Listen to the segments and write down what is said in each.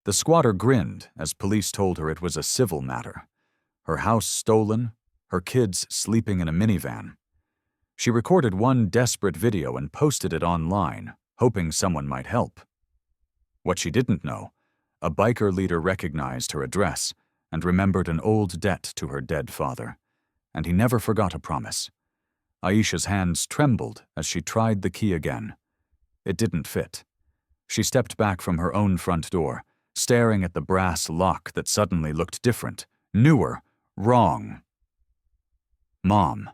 The squatter grinned as police told her it was a civil matter. Her house stolen, her kids sleeping in a minivan. She recorded one desperate video and posted it online, hoping someone might help. What she didn't know, a biker leader recognized her address and remembered an old debt to her dead father, and he never forgot a promise. Aisha's hands trembled as she tried the key again. It didn't fit. She stepped back from her own front door, staring at the brass lock that suddenly looked different, newer, wrong. Mom.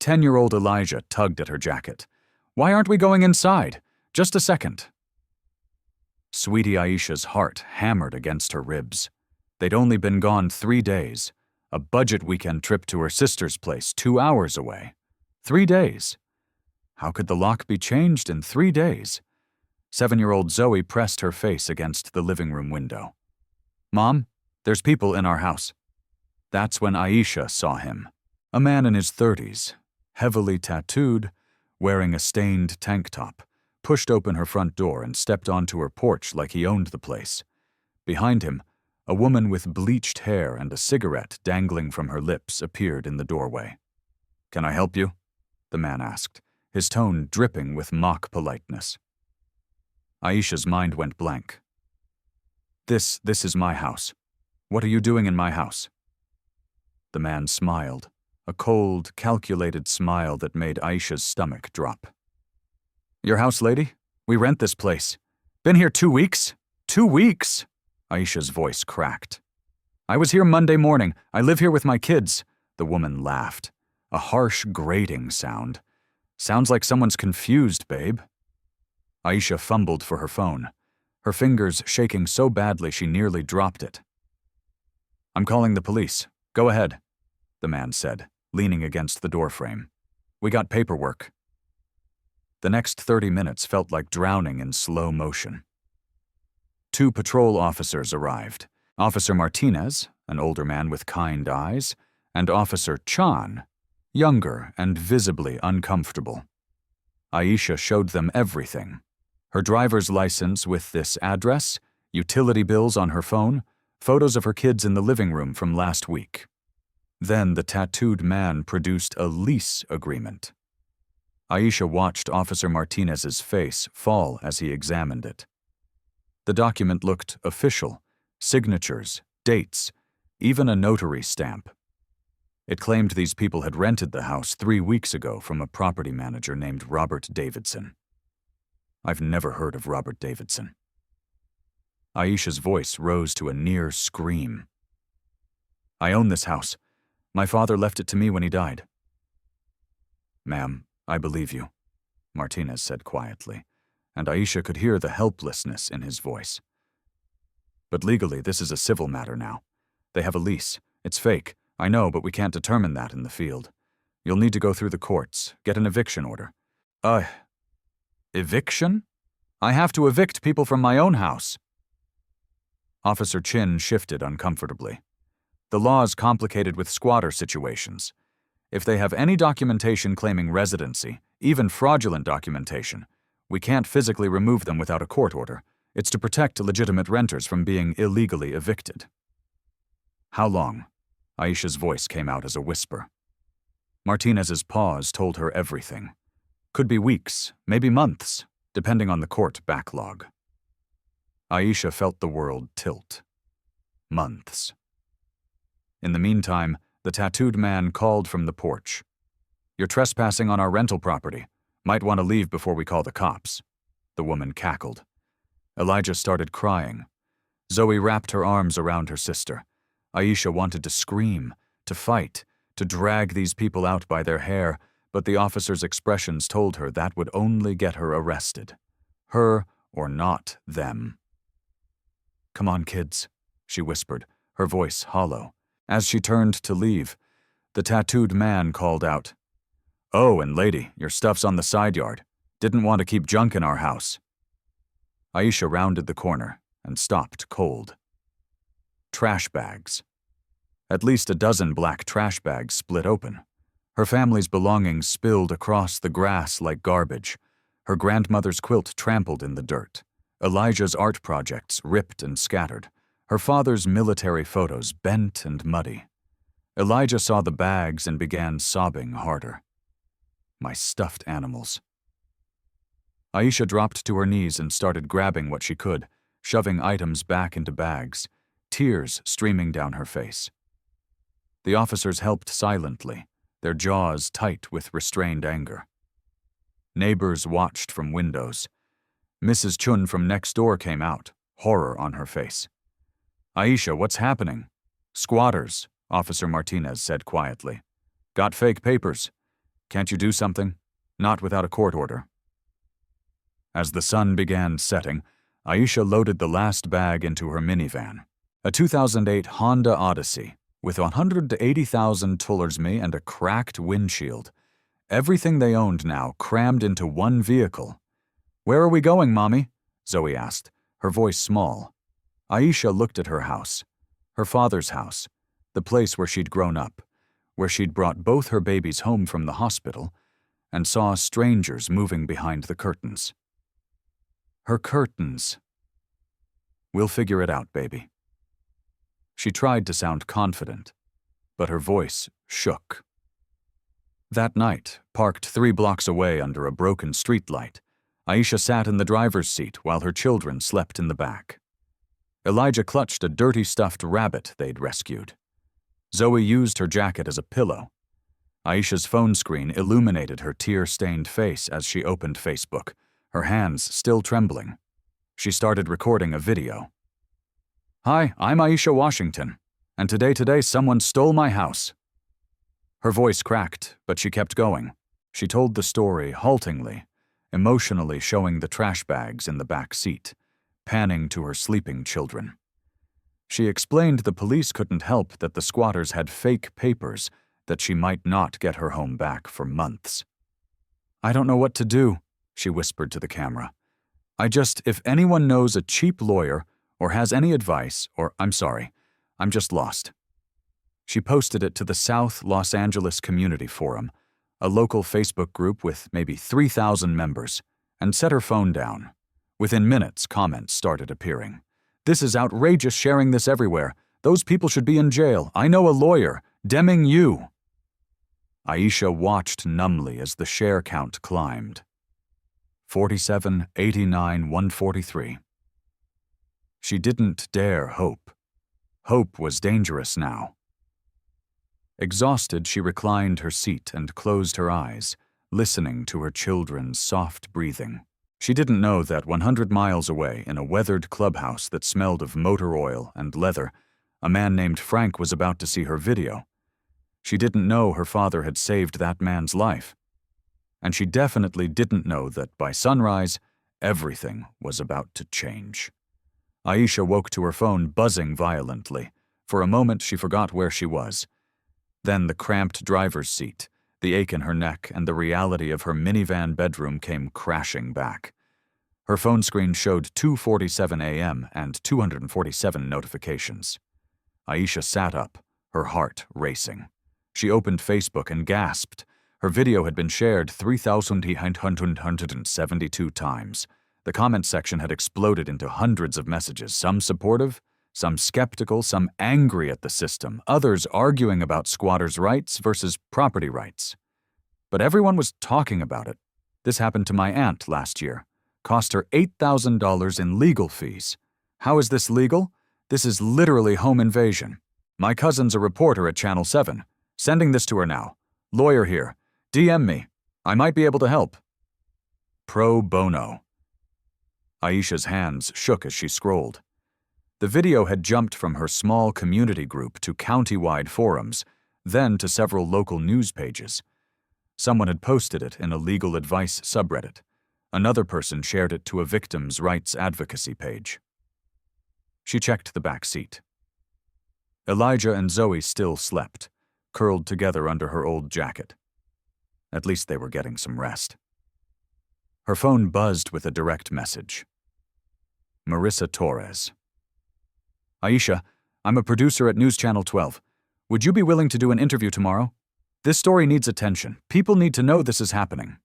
10-year-old Elijah tugged at her jacket. "Why aren't we going inside? Just a second." Sweetie Aisha's heart hammered against her ribs. They'd only been gone 3 days, a budget weekend trip to her sister's place 2 hours away. 3 days. How could the lock be changed in 3 days? 7-year-old Zoe pressed her face against the living room window. "Mom, there's people in our house." That's when Aisha saw him. A man in his 30s, heavily tattooed, wearing a stained tank top, pushed open her front door and stepped onto her porch like he owned the place. Behind him, a woman with bleached hair and a cigarette dangling from her lips appeared in the doorway. "Can I help you?" the man asked, his tone dripping with mock politeness. Aisha's mind went blank. This is my house. What are you doing in my house?" The man smiled, a cold, calculated smile that made Aisha's stomach drop. "Your house, lady? We rent this place. Been here 2 weeks? 2 weeks?" Aisha's voice cracked. "I was here Monday morning. I live here with my kids." The woman laughed, a harsh, grating sound. "Sounds like someone's confused, babe." Aisha fumbled for her phone, her fingers shaking so badly she nearly dropped it. "I'm calling the police. Go ahead," the man said, leaning against the doorframe. "We got paperwork." The next 30 minutes felt like drowning in slow motion. 2 patrol officers arrived, Officer Martinez, an older man with kind eyes, and Officer Chan, younger and visibly uncomfortable. Aisha showed them everything. Her driver's license with this address, utility bills on her phone, photos of her kids in the living room from last week. Then the tattooed man produced a lease agreement. Aisha watched Officer Martinez's face fall as he examined it. The document looked official, signatures, dates, even a notary stamp. It claimed these people had rented the house 3 weeks ago from a property manager named Robert Davidson. I've never heard of Robert Davidson. Aisha's voice rose to a near scream. "I own this house. My father left it to me when he died." "Ma'am, I believe you," Martinez said quietly, and Aisha could hear the helplessness in his voice. "But legally, this is a civil matter now. They have a lease. It's fake, I know, but we can't determine that in the field. You'll need to go through the courts, get an eviction order." Eviction? I have to evict people from my own house." Officer Chin shifted uncomfortably. "The law is complicated with squatter situations. If they have any documentation claiming residency, even fraudulent documentation, we can't physically remove them without a court order. It's to protect legitimate renters from being illegally evicted." "How long?" Aisha's voice came out as a whisper. Martinez's pause told her everything. Could be weeks, maybe months, depending on the court backlog. Aisha felt the world tilt. Months. In the meantime, the tattooed man called from the porch. "You're trespassing on our rental property. Might want to leave before we call the cops." The woman cackled. Elijah started crying. Zoe wrapped her arms around her sister. Aisha wanted to scream, to fight, to drag these people out by their hair, but the officer's expressions told her that would only get her arrested. Her or not them. "Come on, kids," she whispered, her voice hollow. As she turned to leave, the tattooed man called out, "Oh, and lady, your stuff's on the side yard. Didn't want to keep junk in our house." Aisha rounded the corner and stopped cold. Trash bags. At least a dozen black trash bags split open. Her family's belongings spilled across the grass like garbage, her grandmother's quilt trampled in the dirt, Elijah's art projects ripped and scattered, her father's military photos bent and muddy. Elijah saw the bags and began sobbing harder. My stuffed animals. Aisha dropped to her knees and started grabbing what she could, shoving items back into bags, tears streaming down her face. The officers helped silently, their jaws tight with restrained anger. Neighbors watched from windows. Mrs. Chun from next door came out, horror on her face. "Aisha, what's happening?" "Squatters," Officer Martinez said quietly. "Got fake papers. Can't you do something? Not without a court order." As the sun began setting, Aisha loaded the last bag into her minivan, a 2008 Honda Odyssey with 180,000 $180,000 and a cracked windshield. Everything they owned now crammed into one vehicle. "Where are we going, Mommy?" Zoe asked, her voice small. Aisha looked at her house, her father's house, the place where she'd grown up, where she'd brought both her babies home from the hospital, and saw strangers moving behind the curtains. Her curtains. "We'll figure it out, baby." She tried to sound confident, but her voice shook. That night, parked 3 blocks away under a broken streetlight, Aisha sat in the driver's seat while her children slept in the back. Elijah clutched a dirty stuffed rabbit they'd rescued. Zoe used her jacket as a pillow. Aisha's phone screen illuminated her tear-stained face as she opened Facebook, her hands still trembling. She started recording a video. "Hi, I'm Aisha Washington, and today someone stole my house." Her voice cracked, but she kept going. She told the story haltingly, emotionally showing the trash bags in the back seat, panning to her sleeping children. She explained the police couldn't help that the squatters had fake papers, that she might not get her home back for months. "I don't know what to do," she whispered to the camera. If anyone knows a cheap lawyer or has any advice, I'm sorry, I'm just lost." She posted it to the South Los Angeles Community Forum, a local Facebook group with maybe 3,000 members, and set her phone down. Within minutes, comments started appearing. "This is outrageous, sharing this everywhere. Those people should be in jail. I know a lawyer. Deming you." Aisha watched numbly as the share count climbed. 47, 89, 143. She didn't dare hope. Hope was dangerous now. Exhausted, she reclined her seat and closed her eyes, listening to her children's soft breathing. She didn't know that 100 miles away, in a weathered clubhouse that smelled of motor oil and leather, a man named Frank was about to see her video. She didn't know her father had saved that man's life. And she definitely didn't know that by sunrise, everything was about to change. Aisha woke to her phone buzzing violently. For a moment, she forgot where she was. Then the cramped driver's seat, the ache in her neck, and the reality of her minivan bedroom came crashing back. Her phone screen showed 2:47 a.m. and 247 notifications. Aisha sat up, her heart racing. She opened Facebook and gasped. Her video had been shared 3,872 times. The comment section had exploded into hundreds of messages, some supportive, some skeptical, some angry at the system, others arguing about squatters' rights versus property rights. But everyone was talking about it. "This happened to my aunt last year. Cost her $8,000 in legal fees. How is this legal? This is literally home invasion. My cousin's a reporter at Channel 7. Sending this to her now. Lawyer here. DM me. I might be able to help." Pro bono. Aisha's hands shook as she scrolled. The video had jumped from her small community group to county-wide forums, then to several local news pages. Someone had posted it in a legal advice subreddit. Another person shared it to a victims' rights advocacy page. She checked the back seat. Elijah and Zoe still slept, curled together under her old jacket. At least they were getting some rest. Her phone buzzed with a direct message. Marissa Torres. "Aisha, I'm a producer at News Channel 12. Would you be willing to do an interview tomorrow? This story needs attention. People need to know this is happening."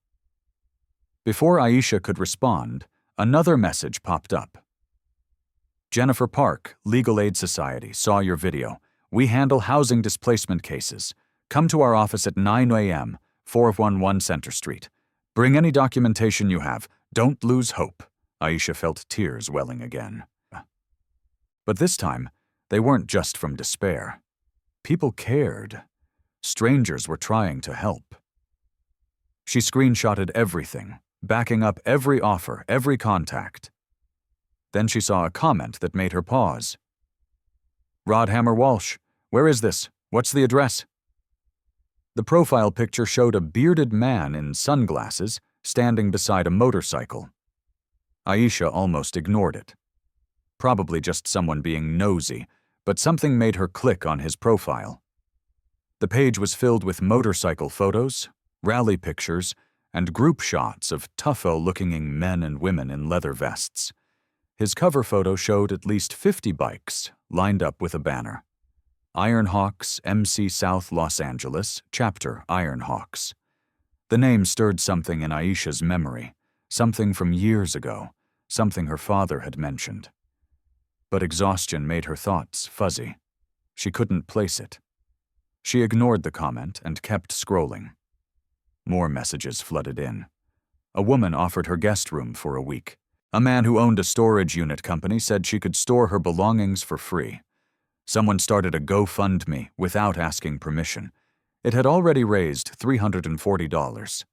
Before Aisha could respond, Another message popped up. Jennifer Park, Legal Aid Society, saw your video. We handle housing displacement cases. Come to our office at 9 a.m., 411 Center Street. Bring any documentation you have. Don't lose hope. Aisha felt tears welling again. But this time, they weren't just from despair. People cared. Strangers were trying to help. She screenshotted everything, backing up every offer, every contact. Then she saw a comment that made her pause. Rodhammer Walsh, where is this? What's the address? The profile picture showed a bearded man in sunglasses standing beside a motorcycle. Aisha almost ignored it. Probably just someone being nosy, but something made her click on his profile. The page was filled with motorcycle photos, rally pictures, and group shots of tougho-looking men and women in leather vests. His cover photo showed at least 50 bikes lined up with a banner. Ironhawks, MC South Los Angeles, Chapter Ironhawks. The name stirred something in Aisha's memory, something from years ago, something her father had mentioned. But exhaustion made her thoughts fuzzy. She couldn't place it. She ignored the comment and kept scrolling. More messages flooded in. A woman offered her guest room for a week. A man who owned a storage unit company said she could store her belongings for free. Someone started a GoFundMe without asking permission. It had already raised $340.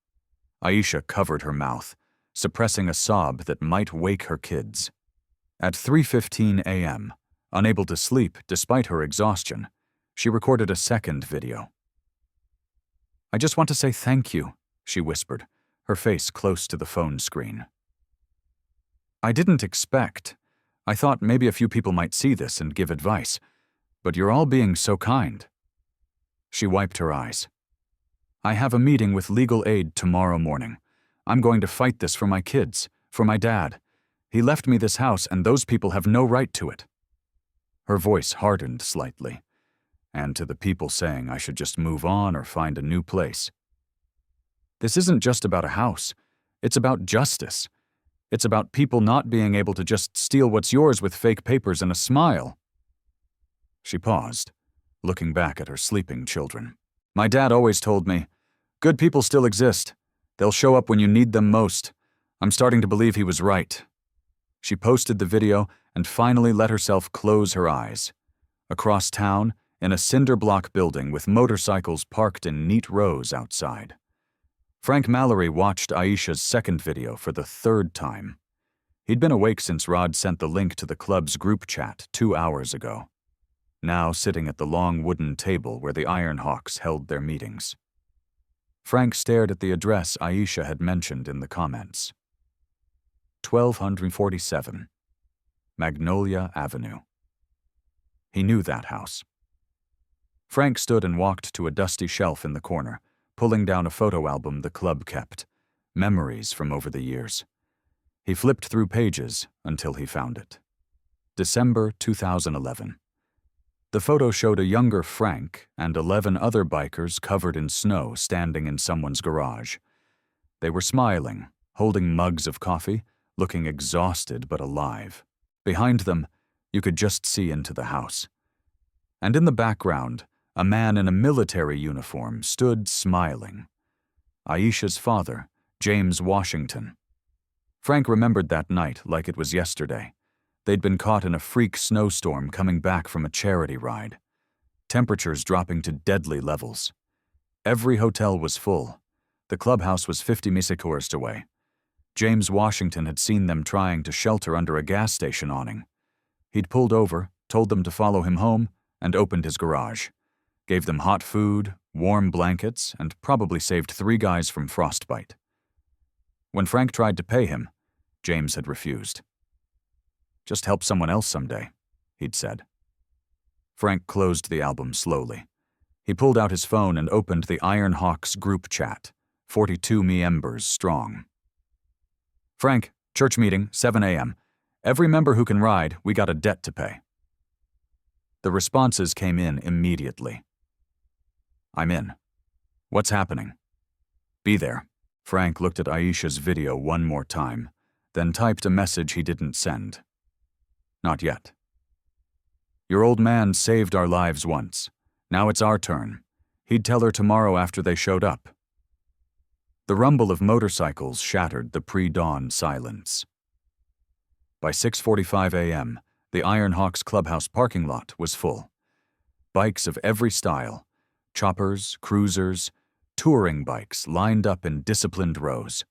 Aisha covered her mouth, suppressing a sob that might wake her kids. At 3:15 a.m., unable to sleep despite her exhaustion, she recorded a second video. I just want to say thank you, she whispered, her face close to the phone screen. I didn't expect. I thought maybe a few people might see this and give advice, but you're all being so kind. She wiped her eyes. I have a meeting with legal aid tomorrow morning. I'm going to fight this for my kids, for my dad. He left me this house and those people have no right to it. Her voice hardened slightly. And to the people saying I should just move on or find a new place. This isn't just about a house. It's about justice. It's about people not being able to just steal what's yours with fake papers and a smile. She paused, looking back at her sleeping children. My dad always told me, good people still exist. They'll show up when you need them most. I'm starting to believe he was right. She posted the video and finally let herself close her eyes. Across town, in a cinder block building with motorcycles parked in neat rows outside. Frank Mallory watched Aisha's second video for the third time. He'd been awake since Rod sent the link to the club's group chat 2 hours ago, now sitting at the long wooden table where the Ironhawks held their meetings. Frank stared at the address Aisha had mentioned in the comments. 1247 Magnolia Avenue. He knew that house. Frank stood and walked to a dusty shelf in the corner, pulling down a photo album the club kept, memories from over the years. He flipped through pages until he found it. December 2011. The photo showed a younger Frank and 11 other bikers covered in snow standing in someone's garage. They were smiling, holding mugs of coffee, looking exhausted but alive. Behind them, you could just see into the house. And in the background, a man in a military uniform stood smiling. Aisha's father, James Washington. Frank remembered that night like it was yesterday. They'd been caught in a freak snowstorm coming back from a charity ride. Temperatures dropping to deadly levels. Every hotel was full. The clubhouse was 50 miles away. James Washington had seen them trying to shelter under a gas station awning. He'd pulled over, told them to follow him home, and opened his garage. Gave them hot food, warm blankets, and probably saved 3 guys from frostbite. When Frank tried to pay him, James had refused. Just help someone else someday, he'd said. Frank closed the album slowly. He pulled out his phone and opened the Ironhawks group chat, 42 members strong. Frank, church meeting, 7 a.m. Every member who can ride, we got a debt to pay. The responses came in immediately. I'm in. What's happening? Be there. Frank looked at Aisha's video one more time, then typed a message he didn't send. Not yet. Your old man saved our lives once. Now it's our turn. He'd tell her tomorrow after they showed up. The rumble of motorcycles shattered the pre-dawn silence. By 6:45 a.m., the Iron Hawks clubhouse parking lot was full. Bikes of every style, choppers, cruisers, touring bikes lined up in disciplined rows.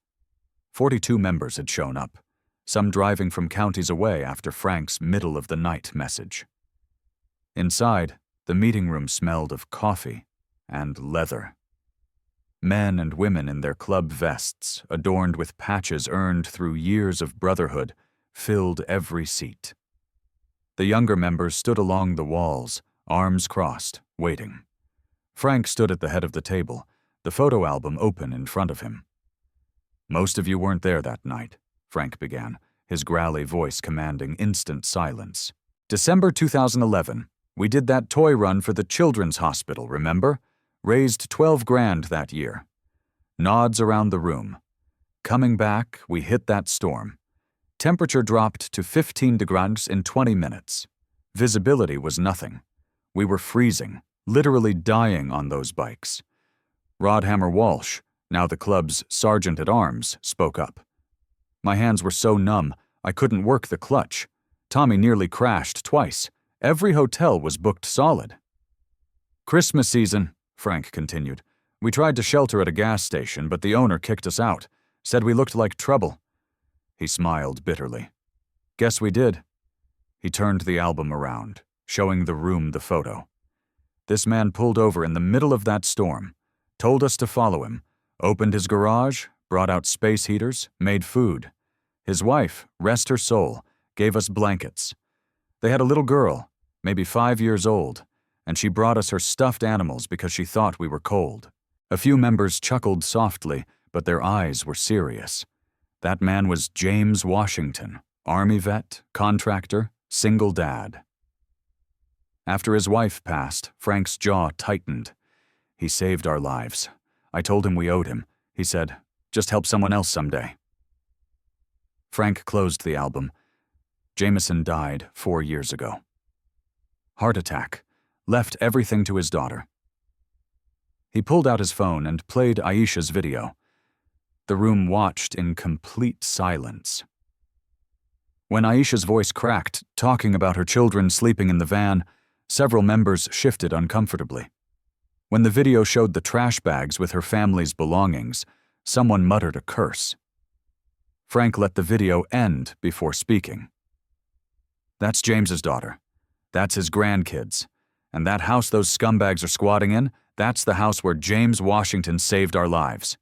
42 members had shown up, some driving from counties away after Frank's middle-of-the-night message. Inside, the meeting room smelled of coffee and leather. Men and women in their club vests, adorned with patches earned through years of brotherhood, filled every seat. The younger members stood along the walls, arms crossed, waiting. Frank stood at the head of the table, the photo album open in front of him. Most of you weren't there that night, Frank began, his growly voice commanding instant silence. December 2011, we did that toy run for the Children's Hospital, remember? Raised 12 grand that year. Nods around the room. Coming back, we hit that storm. Temperature dropped to 15 degrees in 20 minutes. Visibility was nothing. We were freezing, literally dying on those bikes. Rodhammer Walsh, now the club's sergeant-at-arms, spoke up. My hands were so numb, I couldn't work the clutch. Tommy nearly crashed twice. Every hotel was booked solid. Christmas season, Frank continued. We tried to shelter at a gas station, but the owner kicked us out, said we looked like trouble. He smiled bitterly. Guess we did. He turned the album around, showing the room the photo. This man pulled over in the middle of that storm, told us to follow him, opened his garage, brought out space heaters, made food. His wife, rest her soul, gave us blankets. They had a little girl, maybe 5 years old, and she brought us her stuffed animals because she thought we were cold. A few members chuckled softly, but their eyes were serious. That man was James Washington, Army vet, contractor, single dad. After his wife passed, Frank's jaw tightened. He saved our lives. I told him we owed him. He said, just help someone else someday. Frank closed the album. Jameson died 4 years ago. Heart attack. Left everything to his daughter. He pulled out his phone and played Aisha's video. The room watched in complete silence. When Aisha's voice cracked, talking about her children sleeping in the van, several members shifted uncomfortably. When the video showed the trash bags with her family's belongings, someone muttered a curse. Frank let the video end before speaking. That's James's daughter. That's his grandkids. And that house those scumbags are squatting in, that's the house where James Washington saved our lives.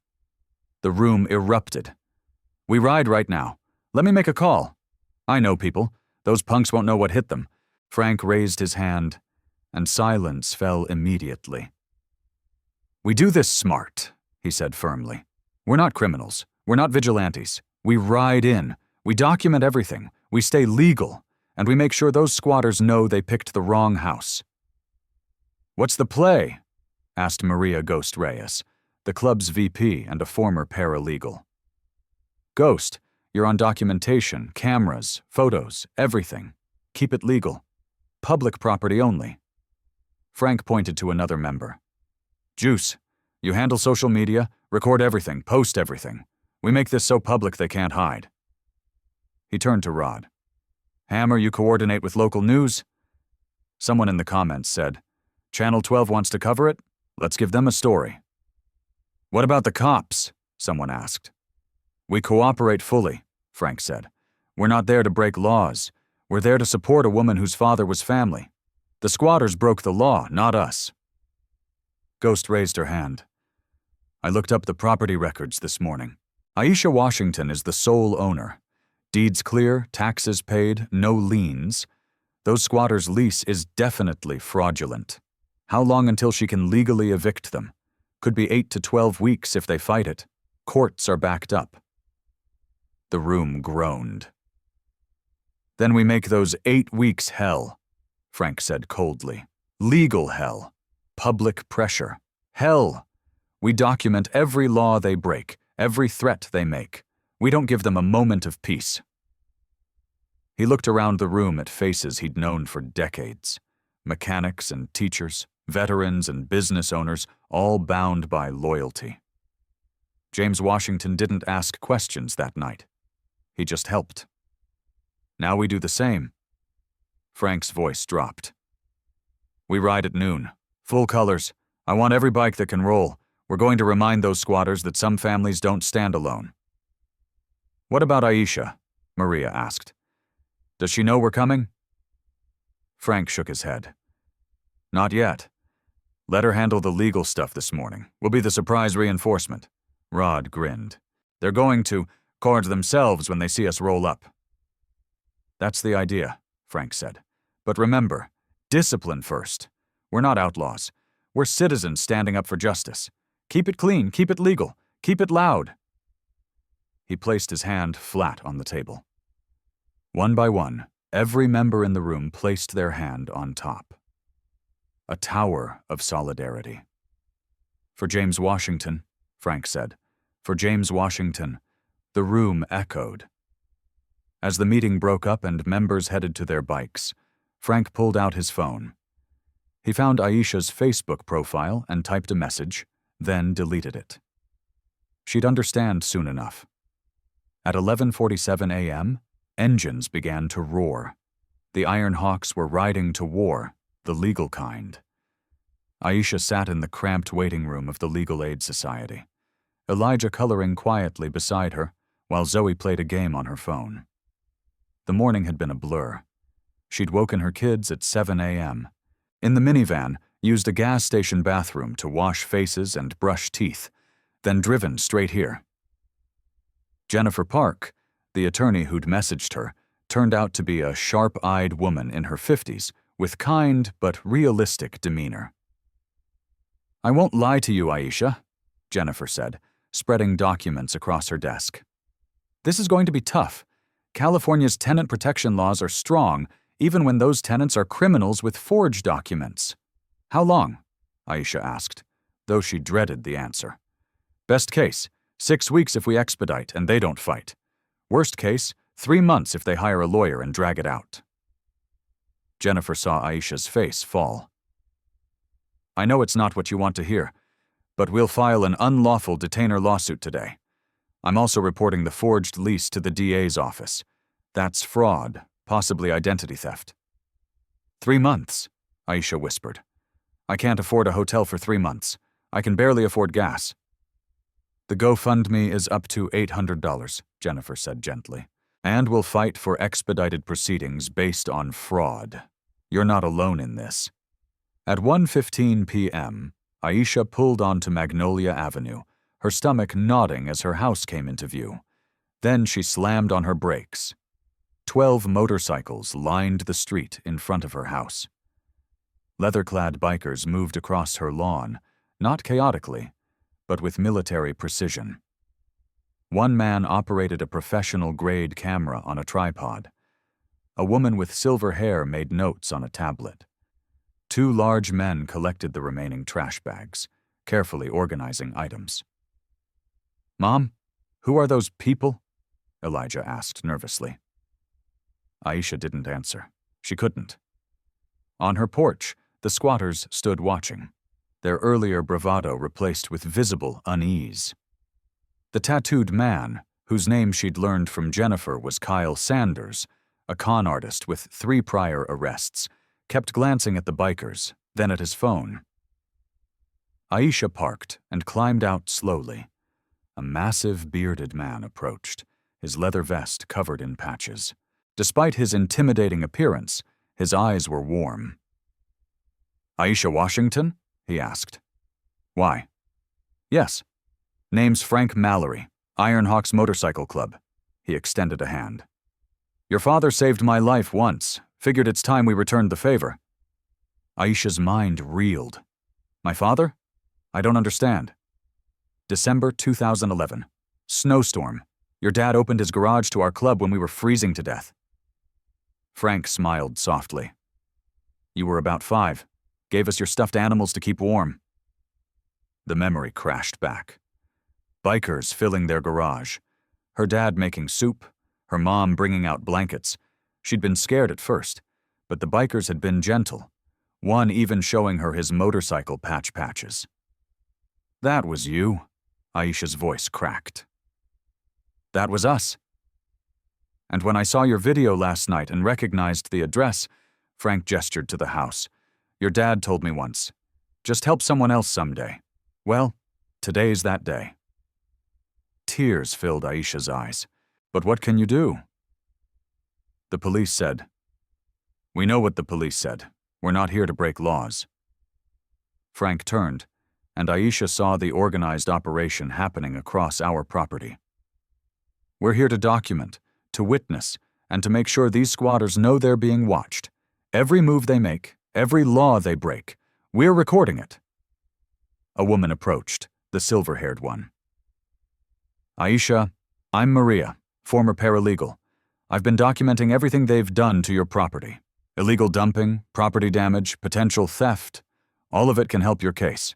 The room erupted. We ride right now. Let me make a call. I know people. Those punks won't know what hit them. Frank raised his hand, and silence fell immediately. We do this smart, he said firmly. We're not criminals. We're not vigilantes. We ride in. We document everything. We stay legal. And we make sure those squatters know they picked the wrong house. What's the play? Asked Maria Ghost Reyes, the club's VP and a former paralegal. Ghost, you're on documentation, cameras, photos, everything. Keep it legal. Public property only. Frank pointed to another member. Juice, you handle social media, record everything, post everything. We make this so public they can't hide. He turned to Rod. Hammer, you coordinate with local news? Someone in the comments said, Channel 12 wants to cover it? Let's give them a story. What about the cops? Someone asked. We cooperate fully, Frank said. We're not there to break laws. We're there to support a woman whose father was family. The squatters broke the law, not us. Ghost raised her hand. I looked up the property records this morning. Aisha Washington is the sole owner. Deeds clear, taxes paid, no liens. Those squatters' lease is definitely fraudulent. How long until she can legally evict them? Could be 8 to 12 weeks if they fight it. Courts are backed up. The room groaned. Then we make those 8 weeks hell, Frank said coldly. Legal hell. Public pressure. Hell. We document every law they break, every threat they make. We don't give them a moment of peace." He looked around the room at faces he'd known for decades. Mechanics and teachers, veterans and business owners, all bound by loyalty. James Washington didn't ask questions that night. He just helped. "Now we do the same." Frank's voice dropped. "We ride at noon. Full colors. I want every bike that can roll. We're going to remind those squatters that some families don't stand alone." "What about Aisha?" Maria asked. "Does she know we're coming?" Frank shook his head. "Not yet. Let her handle the legal stuff this morning. We'll be the surprise reinforcement." Rod grinned. "They're going to cord themselves when they see us roll up." "That's the idea," Frank said. "But remember, discipline first. We're not outlaws. We're citizens standing up for justice. Keep it clean, keep it legal, keep it loud." He placed his hand flat on the table. One by one, every member in the room placed their hand on top. A tower of solidarity. "For James Washington," Frank said. "For James Washington." The room echoed. As the meeting broke up and members headed to their bikes, Frank pulled out his phone. He found Aisha's Facebook profile and typed a message, then deleted it. She'd understand soon enough. At 11:47 a.m., engines began to roar. The Iron Hawks were riding to war, the legal kind. Aisha sat in the cramped waiting room of the Legal Aid Society, Elijah coloring quietly beside her while Zoe played a game on her phone. The morning had been a blur. She'd woken her kids at 7 a.m., in the minivan, used a gas station bathroom to wash faces and brush teeth, then driven straight here. Jennifer Park, the attorney who'd messaged her, turned out to be a sharp-eyed woman in her 50s with kind but realistic demeanor. "I won't lie to you, Aisha," Jennifer said, spreading documents across her desk. "This is going to be tough. California's tenant protection laws are strong, even when those tenants are criminals with forged documents." "How long?" Aisha asked, though she dreaded the answer. "Best case, 6 weeks if we expedite and they don't fight. Worst case, 3 months if they hire a lawyer and drag it out." Jennifer saw Aisha's face fall. "I know it's not what you want to hear, but we'll file an unlawful detainer lawsuit today. I'm also reporting the forged lease to the DA's office. That's fraud, possibly identity theft." 3 months, Aisha whispered. "I can't afford a hotel for 3 months. I can barely afford gas." "The GoFundMe is up to $800, Jennifer said gently. "And we'll fight for expedited proceedings based on fraud. You're not alone in this." At 1:15 p.m., Aisha pulled onto Magnolia Avenue, her stomach nodding as her house came into view. Then she slammed on her brakes. 12 motorcycles lined the street in front of her house. Leather-clad bikers moved across her lawn, not chaotically, but with military precision. One man operated a professional-grade camera on a tripod. A woman with silver hair made notes on a tablet. 2 large men collected the remaining trash bags, carefully organizing items. "Mom, who are those people?" Elijah asked nervously. Aisha didn't answer. She couldn't. On her porch, the squatters stood watching, their earlier bravado replaced with visible unease. The tattooed man, whose name she'd learned from Jennifer was Kyle Sanders, a con artist with 3 prior arrests, kept glancing at the bikers, then at his phone. Aisha parked and climbed out slowly. A massive bearded man approached, his leather vest covered in patches. Despite his intimidating appearance, his eyes were warm. "Aisha Washington?" he asked. "Why?" "Yes. Name's Frank Mallory, Iron Hawks Motorcycle Club." He extended a hand. "Your father saved my life once. Figured it's time we returned the favor." Aisha's mind reeled. "My father? I don't understand." December 2011. Snowstorm. Your dad opened his garage to our club when we were freezing to death. Frank smiled softly. "You were about 5. Gave us your stuffed animals to keep warm." The memory crashed back. Bikers filling their garage. Her dad making soup, her mom bringing out blankets. She'd been scared at first, but the bikers had been gentle, one even showing her his motorcycle patches. "That was you," Aisha's voice cracked. "That was us. And when I saw your video last night and recognized the address," Frank gestured to the house, "your dad told me once, just help someone else someday. Well, today's that day." Tears filled Aisha's eyes. "But what can you do?" "The police said." "We know what the police said. We're not here to break laws." Frank turned, and Aisha saw the organized operation happening across our property. "We're here to document, to witness, and to make sure these squatters know they're being watched. Every move they make, every law they break, we're recording it." A woman approached, the silver-haired one. "Aisha, I'm Maria, former paralegal. I've been documenting everything they've done to your property. Illegal dumping, property damage, potential theft. All of it can help your case."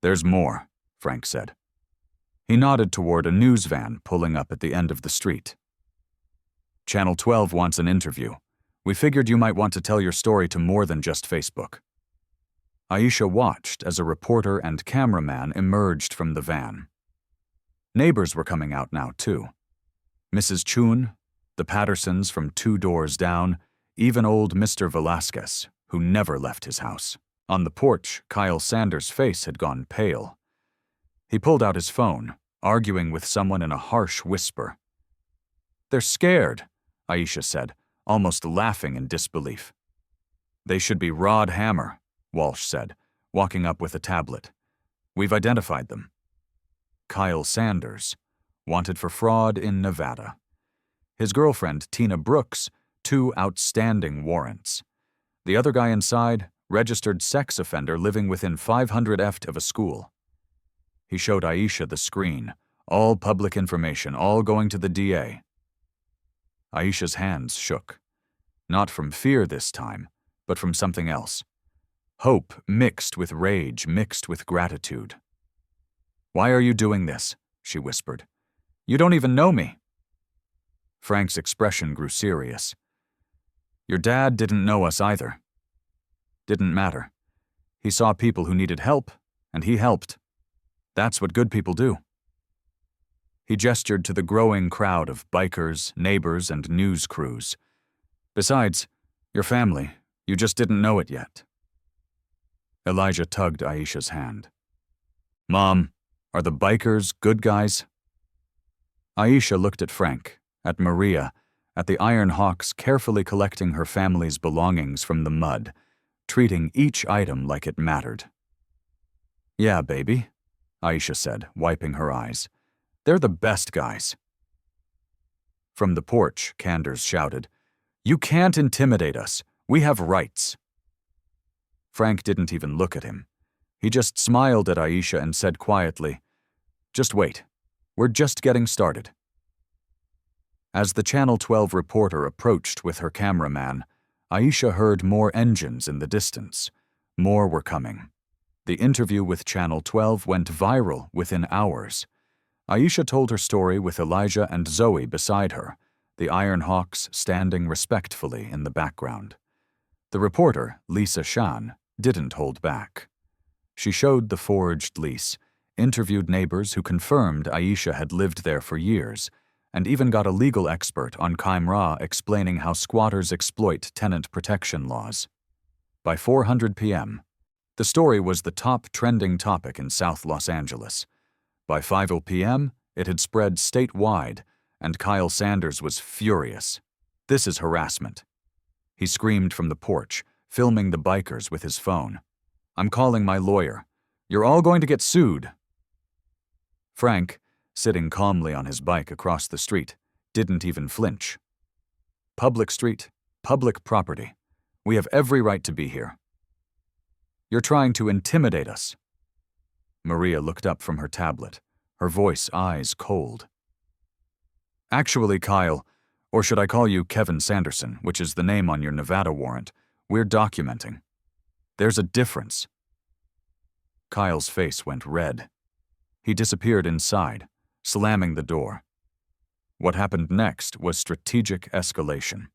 "There's more," Frank said. He nodded toward a news van pulling up at the end of the street. "Channel 12 wants an interview. We figured you might want to tell your story to more than just Facebook." Aisha watched as a reporter and cameraman emerged from the van. Neighbors were coming out now, too. Mrs. Chun, the Pattersons from 2 doors down, even old Mr. Velasquez, who never left his house. On the porch, Kyle Sanders' face had gone pale. He pulled out his phone, arguing with someone in a harsh whisper. "They're scared," Aisha said, almost laughing in disbelief. "They should be Rod Hammer," Walsh said, walking up with a tablet. "We've identified them." Kyle Sanders, wanted for fraud in Nevada. His girlfriend, Tina Brooks, 2 outstanding warrants. The other guy inside, registered sex offender living within 500 feet of a school. He showed Aisha the screen, all public information, all going to the DA. Aisha's hands shook. Not from fear this time, but from something else. Hope mixed with rage, mixed with gratitude. "Why are you doing this?" she whispered. "You don't even know me." Frank's expression grew serious. "Your dad didn't know us either. Didn't matter. He saw people who needed help, and he helped. That's what good people do." He gestured to the growing crowd of bikers, neighbors, and news crews. "Besides, your family, you just didn't know it yet." Elijah tugged Aisha's hand. "Mom, are the bikers good guys?" Aisha looked at Frank, at Maria, at the Iron Hawks carefully collecting her family's belongings from the mud, treating each item like it mattered. "Yeah, baby," Aisha said, wiping her eyes. "They're the best guys." From the porch, Canders shouted, "You can't intimidate us. We have rights." Frank didn't even look at him. He just smiled at Aisha and said quietly, "Just wait. We're just getting started." As the Channel 12 reporter approached with her cameraman, Aisha heard more engines in the distance. More were coming. The interview with Channel 12 went viral within hours. Aisha told her story with Elijah and Zoe beside her, the Iron Hawks standing respectfully in the background. The reporter, Lisa Shan, didn't hold back. She showed the forged lease, interviewed neighbors who confirmed Aisha had lived there for years, and even got a legal expert on Kaimra explaining how squatters exploit tenant protection laws. By 4:00 p.m., the story was the top trending topic in South Los Angeles. By 5:00 p.m., it had spread statewide, and Kyle Sanders was furious. "This is harassment." He screamed from the porch, filming the bikers with his phone. "I'm calling my lawyer. You're all going to get sued." Frank, sitting calmly on his bike across the street, didn't even flinch. "Public street, public property. We have every right to be here." "You're trying to intimidate us." Maria looked up from her tablet, her voice eyes cold. "Actually, Kyle, or should I call you Kevin Sanderson, which is the name on your Nevada warrant, we're documenting. There's a difference." Kyle's face went red. He disappeared inside, slamming the door, What happened next was strategic escalation.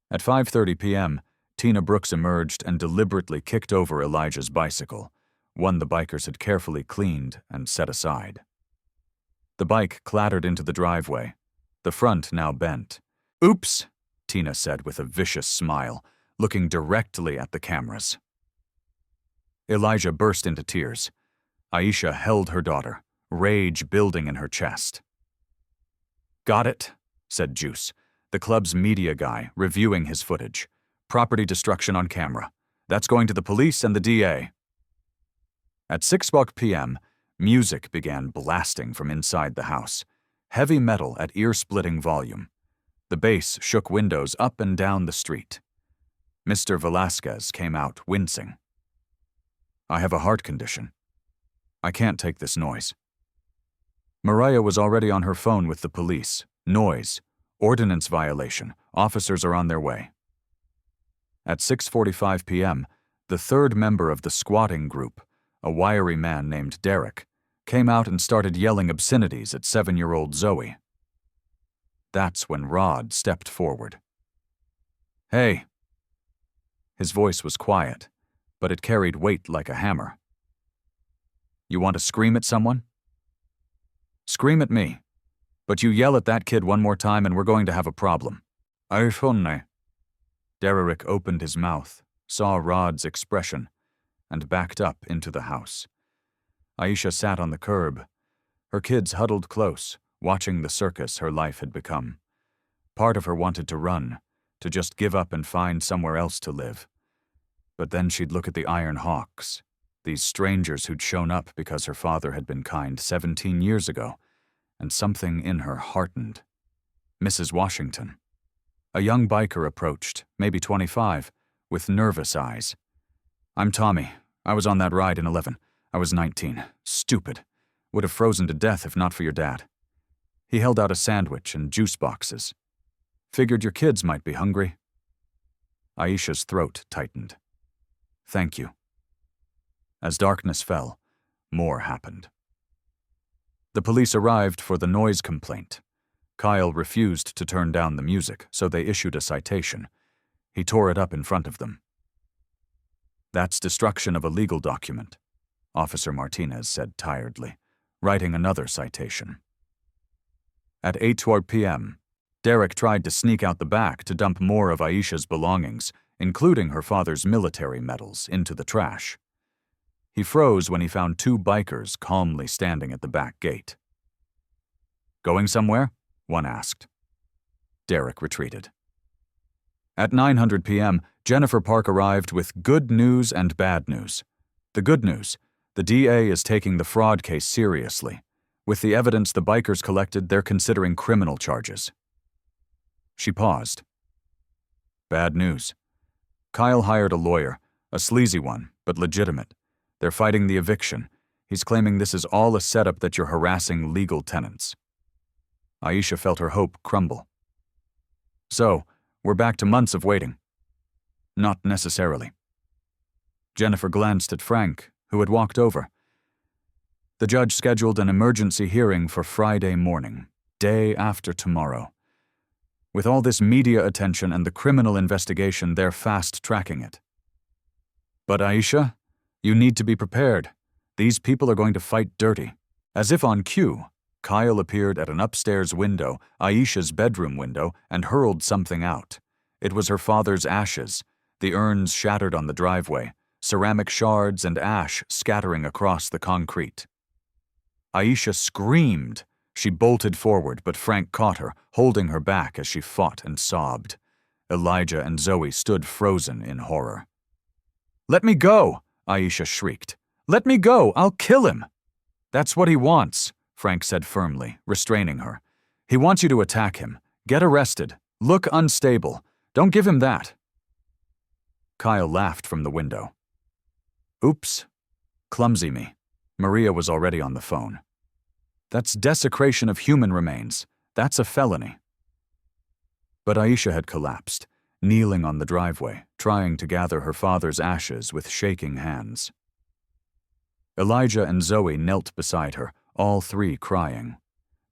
At 5:30 p.m., Tina Brooks emerged and deliberately kicked over Elijah's bicycle, one the bikers had carefully cleaned and set aside. The bike clattered into the driveway, the front now bent. "Oops," Tina said with a vicious smile, looking directly at the cameras. Elijah burst into tears. Aisha held her daughter, rage building in her chest. "Got it," said Juice, the club's media guy, reviewing his footage. "Property destruction on camera. That's going to the police and the DA." At 6:00 p.m., music began blasting from inside the house, heavy metal at ear-splitting volume. The bass shook windows up and down the street. Mr. Velasquez came out wincing. "I have a heart condition. I can't take this noise." Mariah was already on her phone with the police. "Noise. Ordinance violation. Officers are on their way." At 6:45 p.m., the third member of the squatting group, a wiry man named Derek, came out and started yelling obscenities at 7-year-old Zoe. That's when Rod stepped forward. "Hey." His voice was quiet, but it carried weight like a hammer. "You want to scream at someone? Scream at me. But you yell at that kid one more time and we're going to have a problem." "iPhone." Derek opened his mouth, saw Rod's expression, and backed up into the house. Aisha sat on the curb. Her kids huddled close, watching the circus her life had become. Part of her wanted to run, to just give up and find somewhere else to live. But then she'd look at the Iron Hawks, these strangers who'd shown up because her father had been kind 17 years ago, and something in her heartened. Mrs. Washington. A young biker approached, maybe 25, with nervous eyes. "I'm Tommy. I was on that ride in 11. I was 19. Stupid. Would have frozen to death if not for your dad." He held out a sandwich and juice boxes. "Figured your kids might be hungry." Aisha's throat tightened. "Thank you." As darkness fell, more happened. The police arrived for the noise complaint. Kyle refused to turn down the music, so they issued a citation. He tore it up in front of them. "That's destruction of a legal document," Officer Martinez said tiredly, writing another citation. At 8:12 p.m., Derek tried to sneak out the back to dump more of Aisha's belongings, including her father's military medals, into the trash. He froze when he found 2 bikers calmly standing at the back gate. "Going somewhere?" one asked. Derek retreated. At 9:00 p.m., Jennifer Park arrived with good news and bad news. The good news: the DA is taking the fraud case seriously. With the evidence the bikers collected, they're considering criminal charges. She paused. Bad news: Kyle hired a lawyer, a sleazy one, but legitimate. They're fighting the eviction. He's claiming this is all a setup that you're harassing legal tenants. Aisha felt her hope crumble. "So, we're back to months of waiting." "Not necessarily." Jennifer glanced at Frank, who had walked over. "The judge scheduled an emergency hearing for Friday morning, day after tomorrow. With all this media attention and the criminal investigation, they're fast-tracking it." "But Aisha, you need to be prepared. These people are going to fight dirty." As if on cue, Kyle appeared at an upstairs window, Aisha's bedroom window, and hurled something out. It was her father's ashes, the urns shattered on the driveway, ceramic shards and ash scattering across the concrete. Aisha screamed. She bolted forward, but Frank caught her, holding her back as she fought and sobbed. Elijah and Zoe stood frozen in horror. "Let me go!" Aisha shrieked. "Let me go! I'll kill him!" "That's what he wants," Frank said firmly, restraining her. "He wants you to attack him. Get arrested. Look unstable. Don't give him that." Kyle laughed from the window. "Oops. Clumsy me." Maria was already on the phone. "That's desecration of human remains. That's a felony." But Aisha had collapsed, kneeling on the driveway, trying to gather her father's ashes with shaking hands. Elijah and Zoe knelt beside her, all 3 crying.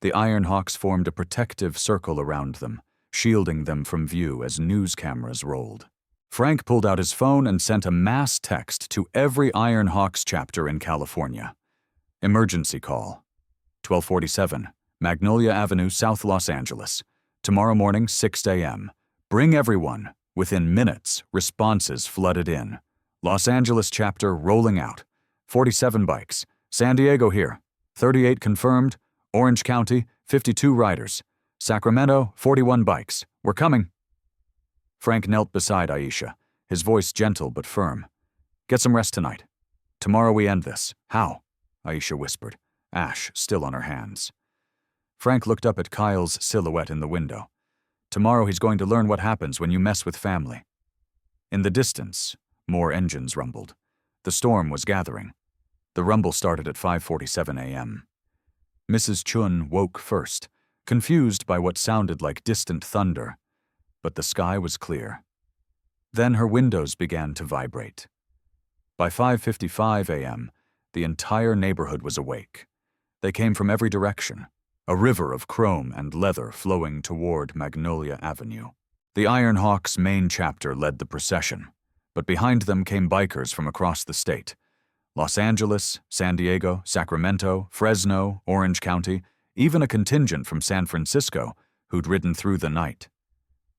The Iron Hawks formed a protective circle around them, shielding them from view as news cameras rolled. Frank pulled out his phone and sent a mass text to every Iron Hawks chapter in California. Emergency call. 1247, Magnolia Avenue, South Los Angeles. Tomorrow morning, 6 a.m. Bring everyone. Within minutes, responses flooded in. Los Angeles chapter rolling out. 47 bikes. San Diego here. 38 confirmed. Orange County, 52 riders. Sacramento, 41 bikes. We're coming. Frank knelt beside Aisha, his voice gentle but firm. Get some rest tonight. Tomorrow we end this. How? Aisha whispered, ash still on her hands. Frank looked up at Kyle's silhouette in the window. Tomorrow he's going to learn what happens when you mess with family. In the distance, more engines rumbled. The storm was gathering. The rumble started at 5:47 a.m. Mrs. Chun woke first, confused by what sounded like distant thunder, but the sky was clear. Then her windows began to vibrate. By 5:55 a.m., the entire neighborhood was awake. They came from every direction, a river of chrome and leather flowing toward Magnolia Avenue. The Iron Hawks' main chapter led the procession, but behind them came bikers from across the state. Los Angeles, San Diego, Sacramento, Fresno, Orange County, even a contingent from San Francisco who'd ridden through the night.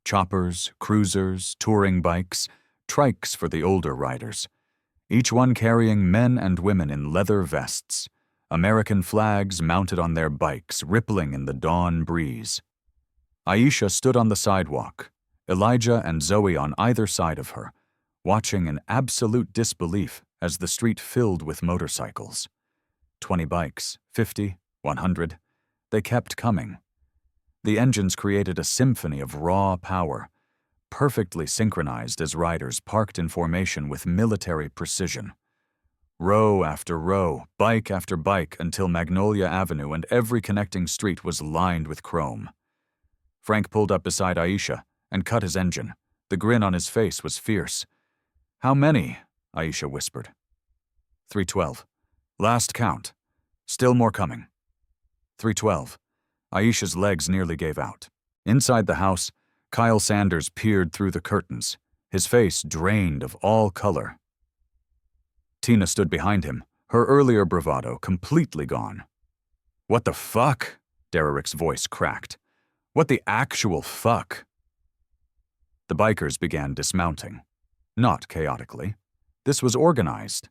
Choppers, cruisers, touring bikes, trikes for the older riders, each one carrying men and women in leather vests, American flags mounted on their bikes rippling in the dawn breeze. Aisha stood on the sidewalk, Elijah and Zoe on either side of her, watching in absolute disbelief as the street filled with motorcycles. 20 bikes, 50, 100. They kept coming. The engines created a symphony of raw power, perfectly synchronized as riders parked in formation with military precision. Row after row, bike after bike, until Magnolia Avenue and every connecting street was lined with chrome. Frank pulled up beside Aisha and cut his engine. The grin on his face was fierce. How many? Aisha whispered. 312. Last count. Still more coming. 312. Aisha's legs nearly gave out. Inside the house, Kyle Sanders peered through the curtains, his face drained of all color. Tina stood behind him, her earlier bravado completely gone. What the fuck? Derrick's voice cracked. What the actual fuck? The bikers began dismounting. Not chaotically. This was organized.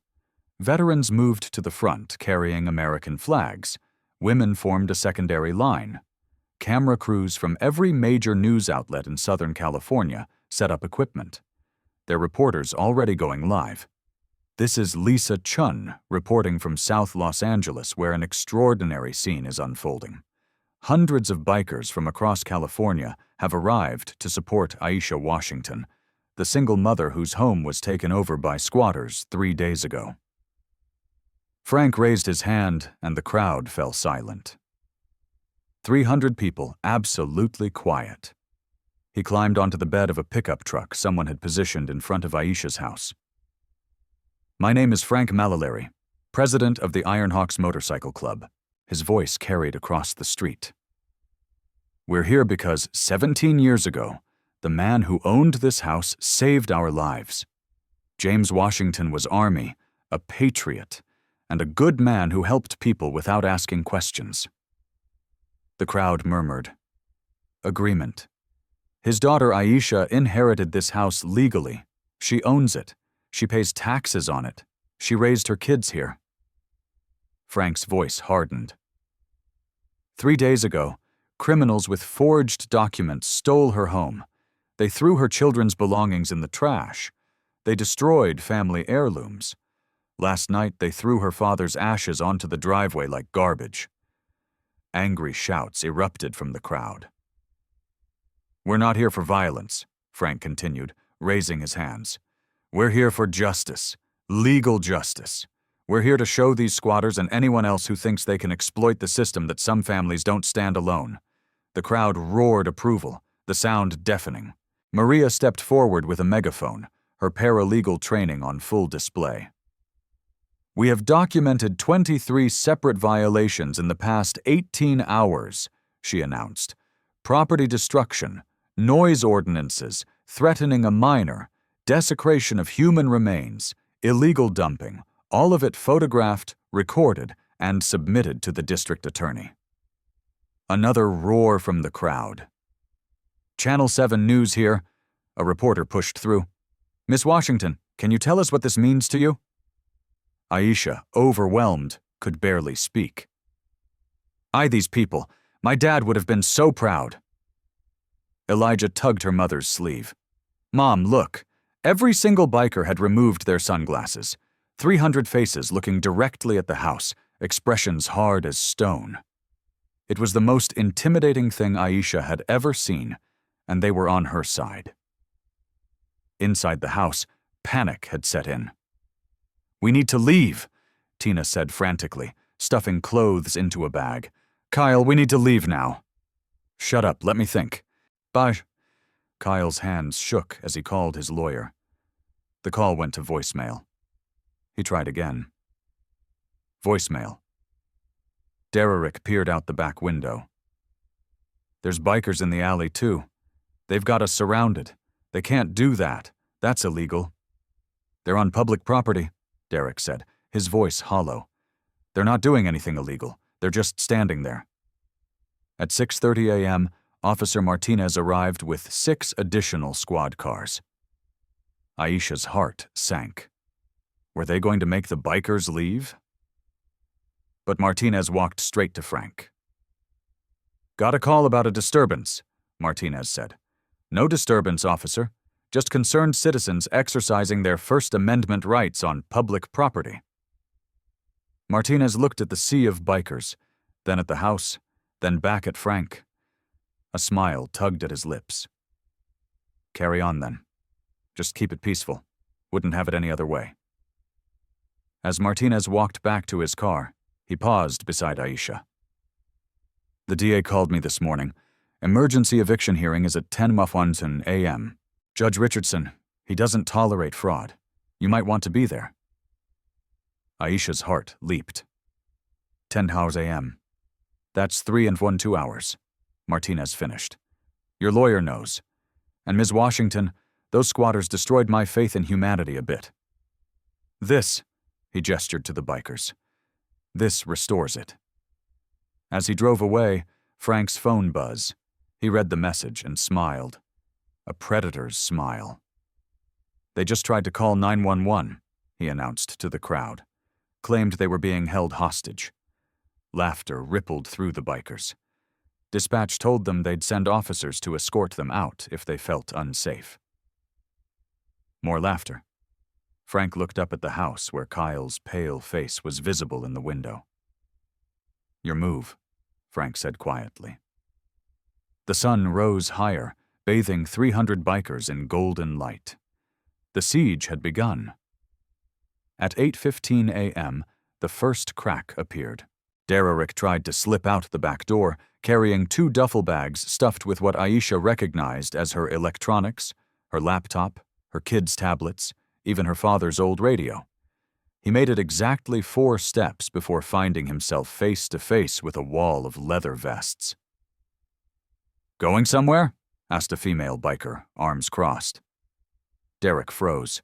Veterans moved to the front carrying American flags. Women formed a secondary line. Camera crews from every major news outlet in Southern California set up equipment. Their reporters already going live. This is Lisa Chun reporting from South Los Angeles, where an extraordinary scene is unfolding. Hundreds of bikers from across California have arrived to support Aisha Washington, the single mother whose home was taken over by squatters 3 days ago. Frank raised his hand, and the crowd fell silent. 300 people, absolutely quiet. He climbed onto the bed of a pickup truck someone had positioned in front of Aisha's house. My name is Frank Malalary, president of the Iron Hawks Motorcycle Club. His voice carried across the street. We're here because 17 years ago, the man who owned this house saved our lives. James Washington was Army, a patriot, and a good man who helped people without asking questions. The crowd murmured. Agreement. His daughter Aisha inherited this house legally. She owns it. She pays taxes on it. She raised her kids here. Frank's voice hardened. 3 days ago, criminals with forged documents stole her home. They threw her children's belongings in the trash. They destroyed family heirlooms. Last night, they threw her father's ashes onto the driveway like garbage. Angry shouts erupted from the crowd. We're not here for violence, Frank continued, raising his hands. We're here for justice, legal justice. We're here to show these squatters and anyone else who thinks they can exploit the system that some families don't stand alone. The crowd roared approval, the sound deafening. Maria stepped forward with a megaphone, her paralegal training on full display. "We have documented 23 separate violations in the past 18 hours, she announced. Property destruction, noise ordinances, threatening a minor, desecration of human remains, illegal dumping, all of it photographed, recorded, and submitted to the district attorney." Another roar from the crowd. "Channel 7 News here," a reporter pushed through. "Miss Washington, can you tell us what this means to you?" Aisha, overwhelmed, could barely speak. "These people. My dad would have been so proud." Elijah tugged her mother's sleeve. "Mom, look. Every single biker had removed their sunglasses. 300 faces looking directly at the house, expressions hard as stone." It was the most intimidating thing Aisha had ever seen, and they were on her side. Inside the house, panic had set in. "We need to leave," Tina said frantically, stuffing clothes into a bag. "Kyle, we need to leave now." "Shut up, let me think." "Bye." Kyle's hands shook as he called his lawyer. The call went to voicemail. He tried again. Voicemail. Derrick peered out the back window. "There's bikers in the alley, too. They've got us surrounded. They can't do that. That's illegal." "They're on public property," Derrick said, his voice hollow. "They're not doing anything illegal. They're just standing there." At 6:30 a.m., Officer Martinez arrived with 6 additional squad cars. Aisha's heart sank. Were they going to make the bikers leave? But Martinez walked straight to Frank. "Got a call about a disturbance," Martinez said. "No disturbance, officer. Just concerned citizens exercising their First Amendment rights on public property." Martinez looked at the sea of bikers, then at the house, then back at Frank. A smile tugged at his lips. "Carry on, then. Just keep it peaceful. Wouldn't have it any other way." As Martinez walked back to his car, he paused beside Aisha. "The DA called me this morning. Emergency eviction hearing is at 10:15 a.m. Judge Richardson, he doesn't tolerate fraud. You might want to be there." Aisha's heart leaped. 10 a.m. "That's 3 and 2 hours, Martinez finished. "Your lawyer knows. And Ms. Washington, those squatters destroyed my faith in humanity a bit. This," he gestured to the bikers, "this restores it." As he drove away, Frank's phone buzzed. He read the message and smiled. A predator's smile. "They just tried to call 911, he announced to the crowd. Claimed they were being held hostage. Laughter rippled through the bikers. Dispatch told them they'd send officers to escort them out if they felt unsafe. More laughter. Frank looked up at the house where Kyle's pale face was visible in the window. "Your move," Frank said quietly. The sun rose higher, bathing 300 bikers in golden light. The siege had begun. At 8:15 a.m., the first crack appeared. Derrick tried to slip out the back door, carrying 2 duffel bags stuffed with what Aisha recognized as her electronics, her laptop, her kids' tablets, even her father's old radio. He made it exactly 4 steps before finding himself face to face with a wall of leather vests. "Going somewhere?" asked a female biker, arms crossed. Derrick froze.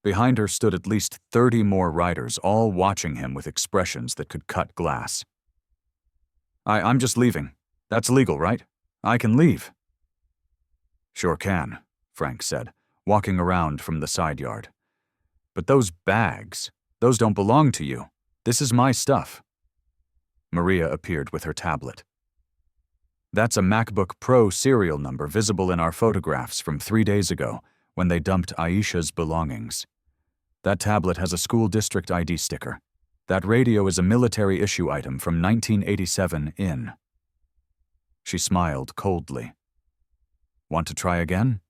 Behind her stood at least 30 more riders, all watching him with expressions that could cut glass. I'm just leaving. That's legal, right? I can leave." "Sure can," Frank said, walking around from the side yard. "But those bags, those don't belong to you. This is my stuff." Maria appeared with her tablet. "That's a MacBook Pro serial number visible in our photographs from 3 days ago when they dumped Aisha's belongings. That tablet has a school district ID sticker. That radio is a military issue item from 1987 in." She smiled coldly. "Want to try again?"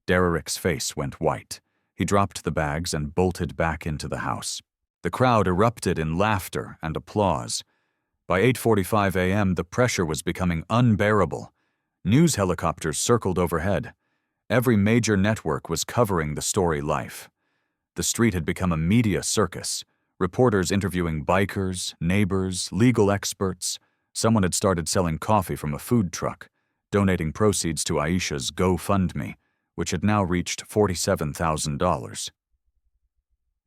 Derrick's face went white. He dropped the bags and bolted back into the house. The crowd erupted in laughter and applause. By 8:45 a.m., the pressure was becoming unbearable. News helicopters circled overhead. Every major network was covering the story live. The street had become a media circus. Reporters interviewing bikers, neighbors, legal experts. Someone had started selling coffee from a food truck, donating proceeds to Aisha's GoFundMe, which had now reached $47,000.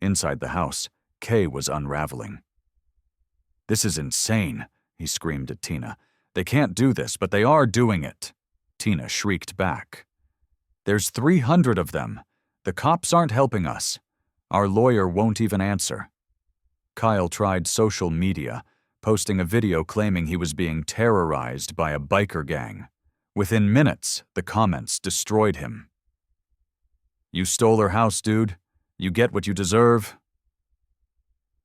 Inside the house, Kay was unraveling. "This is insane," he screamed at Tina. "They can't do this, but they are doing it." Tina shrieked back. "There's 300 of them. The cops aren't helping us. Our lawyer won't even answer." Kyle tried social media, posting a video claiming he was being terrorized by a biker gang. Within minutes, the comments destroyed him. "You stole her house, dude. You get what you deserve."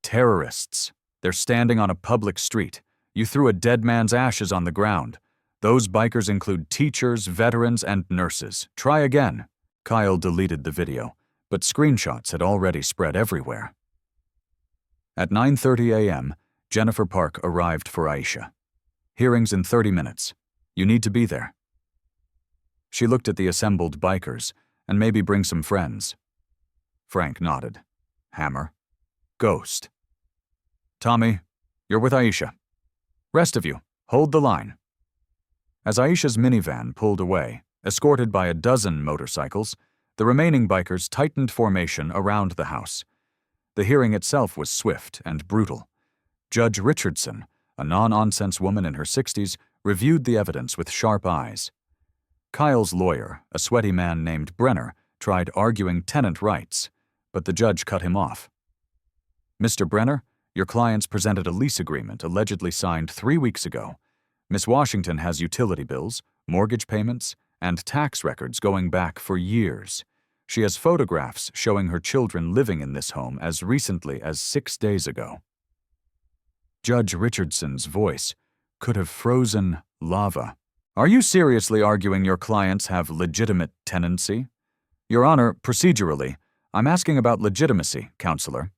"Terrorists. They're standing on a public street. You threw a dead man's ashes on the ground. Those bikers include teachers, veterans, and nurses. Try again." Kyle deleted the video, but screenshots had already spread everywhere. At 9:30 a.m., Jennifer Park arrived for Aisha. "Hearings in 30 minutes. You need to be there." She looked at the assembled bikers, and maybe bring some friends. Frank nodded. Hammer. Ghost. "Tommy, you're with Aisha. Rest of you, hold the line." As Aisha's minivan pulled away, escorted by a dozen motorcycles, the remaining bikers tightened formation around the house. The hearing itself was swift and brutal. Judge Richardson, a non-nonsense woman in her 60s, reviewed the evidence with sharp eyes. Kyle's lawyer, a sweaty man named Brenner, tried arguing tenant rights, but the judge cut him off. "Mr. Brenner, your clients presented a lease agreement allegedly signed 3 weeks ago. Miss Washington has utility bills, mortgage payments, and tax records going back for years. She has photographs showing her children living in this home as recently as 6 days ago." Judge Richardson's voice could have frozen lava. "Are you seriously arguing your clients have legitimate tenancy?" "Your Honor, procedurally, I'm asking about legitimacy, Counselor."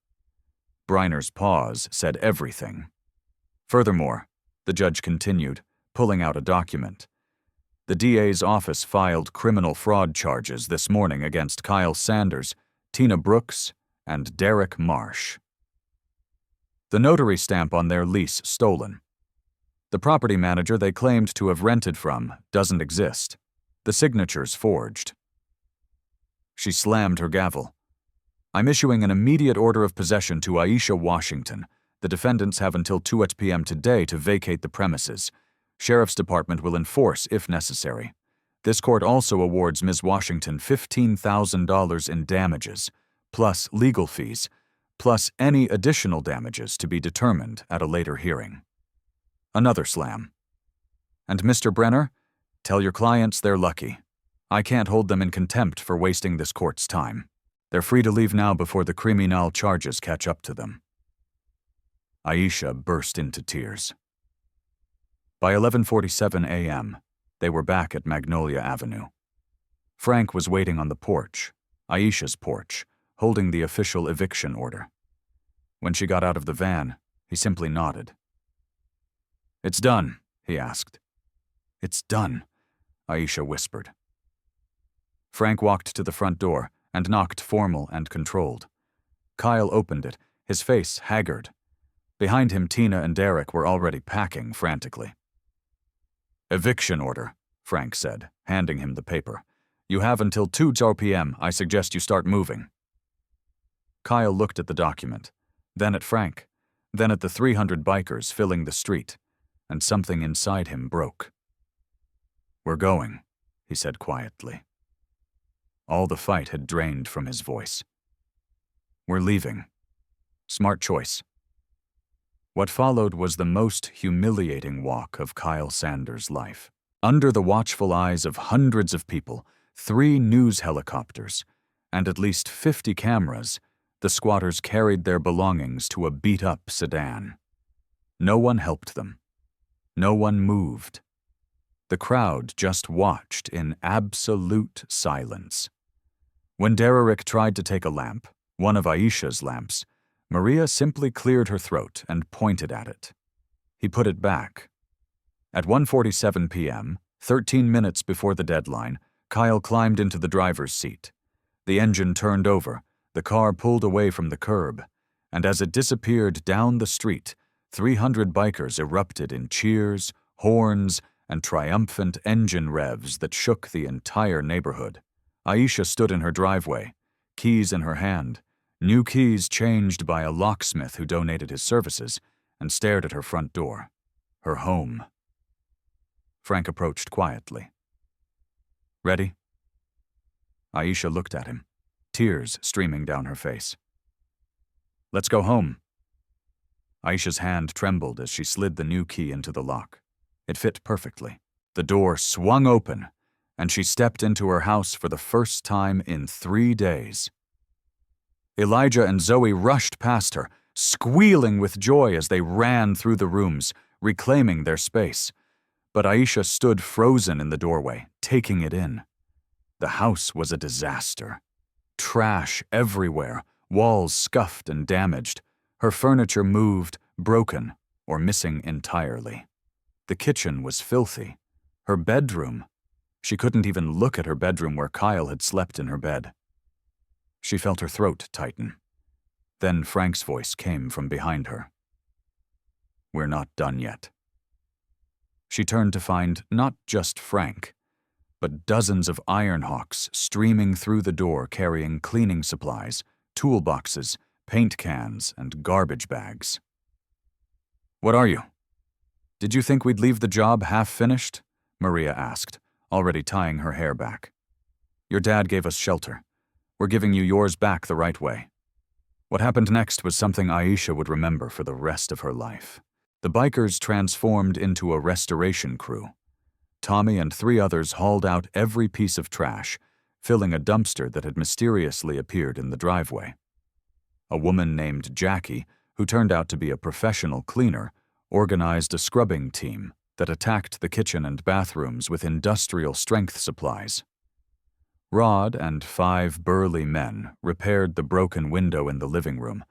Briner's pause said everything. "Furthermore," the judge continued, pulling out a document, "the DA's office filed criminal fraud charges this morning against Kyle Sanders, Tina Brooks, and Derek Marsh. The notary stamp on their lease stolen. The property manager they claimed to have rented from doesn't exist. The signatures forged." She slammed her gavel. "I'm issuing an immediate order of possession to Aisha Washington. The defendants have until 2 p.m. today to vacate the premises. Sheriff's Department will enforce if necessary. This court also awards Ms. Washington $15,000 in damages, plus legal fees, plus any additional damages to be determined at a later hearing." Another slam. "And Mr. Brenner, tell your clients they're lucky. I can't hold them in contempt for wasting this court's time. They're free to leave now before the criminal charges catch up to them." Aisha burst into tears. By 11:47 a.m., they were back at Magnolia Avenue. Frank was waiting on the porch, Aisha's porch, holding the official eviction order. When she got out of the van, he simply nodded. "It's done," he asked. "It's done," Aisha whispered. Frank walked to the front door and knocked formal and controlled. Kyle opened it, his face haggard. Behind him, Tina and Derek were already packing frantically. "Eviction order," Frank said, handing him the paper. "You have until 2 p.m. I suggest you start moving." Kyle looked at the document, then at Frank, then at the 300 bikers filling the street, and something inside him broke. "We're going," he said quietly. All the fight had drained from his voice. "We're leaving. Smart choice." What followed was the most humiliating walk of Kyle Sanders' life. Under the watchful eyes of hundreds of people, 3 news helicopters, and at least 50 cameras, the squatters carried their belongings to a beat-up sedan. No one helped them. No one moved. The crowd just watched in absolute silence. When Derek tried to take a lamp, one of Aisha's lamps, Maria simply cleared her throat and pointed at it. He put it back. At 1:47 p.m., 13 minutes before the deadline, Kyle climbed into the driver's seat. The engine turned over, The car pulled away from the curb, and as it disappeared down the street, 300 bikers erupted in cheers, horns, and triumphant engine revs that shook the entire neighborhood. Aisha stood in her driveway, keys in her hand, new keys changed by a locksmith who donated his services, and stared at her front door. Her home. Frank approached quietly. "Ready?" Aisha looked at him, tears streaming down her face. "Let's go home." Aisha's hand trembled as she slid the new key into the lock. It fit perfectly. The door swung open, and she stepped into her house for the first time in 3 days. Elijah and Zoe rushed past her, squealing with joy as they ran through the rooms, reclaiming their space. But Aisha stood frozen in the doorway, taking it in. The house was a disaster. Trash everywhere, walls scuffed and damaged, her furniture moved, broken, or missing entirely. The kitchen was filthy. Her bedroom. She couldn't even look at her bedroom where Kyle had slept in her bed. She felt her throat tighten. Then Frank's voice came from behind her. "We're not done yet." She turned to find not just Frank, but dozens of Ironhawks streaming through the door carrying cleaning supplies, toolboxes, paint cans, and garbage bags. "What are you? Did you think we'd leave the job half-finished?" Maria asked, already tying her hair back. "Your dad gave us shelter. We're giving you yours back the right way." What happened next was something Aisha would remember for the rest of her life. The bikers transformed into a restoration crew. Tommy and 3 others hauled out every piece of trash, filling a dumpster that had mysteriously appeared in the driveway. A woman named Jackie, who turned out to be a professional cleaner, organized a scrubbing team that attacked the kitchen and bathrooms with industrial-strength supplies. Rod and 5 burly men repaired the broken window in the living room,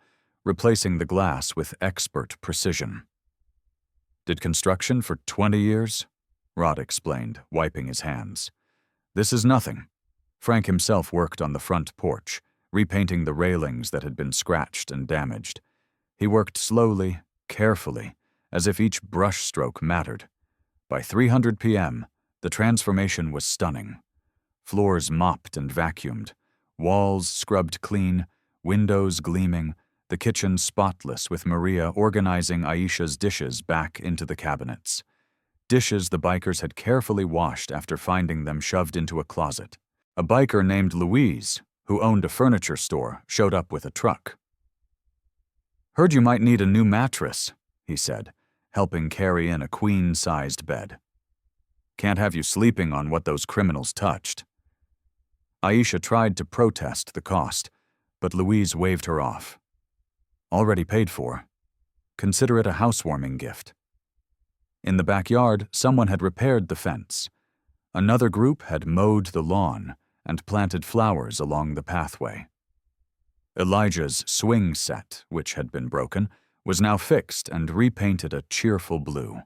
replacing the glass with expert precision. "Did construction for 20 years?" Rod explained, wiping his hands. "This is nothing." Frank himself worked on the front porch, repainting the railings that had been scratched and damaged. He worked slowly, carefully, as if each brushstroke mattered. By 300 p.m., the transformation was stunning. Floors mopped and vacuumed, walls scrubbed clean, windows gleaming, the kitchen spotless with Maria organizing Aisha's dishes back into the cabinets. Dishes the bikers had carefully washed after finding them shoved into a closet. A biker named Louise, who owned a furniture store, showed up with a truck. "Heard you might need a new mattress," he said, helping carry in a queen-sized bed. "Can't have you sleeping on what those criminals touched." Aisha tried to protest the cost, but Louise waved her off. "Already paid for. Consider it a housewarming gift." In the backyard, someone had repaired the fence. Another group had mowed the lawn and planted flowers along the pathway. Elijah's swing set, which had been broken, was now fixed and repainted a cheerful blue.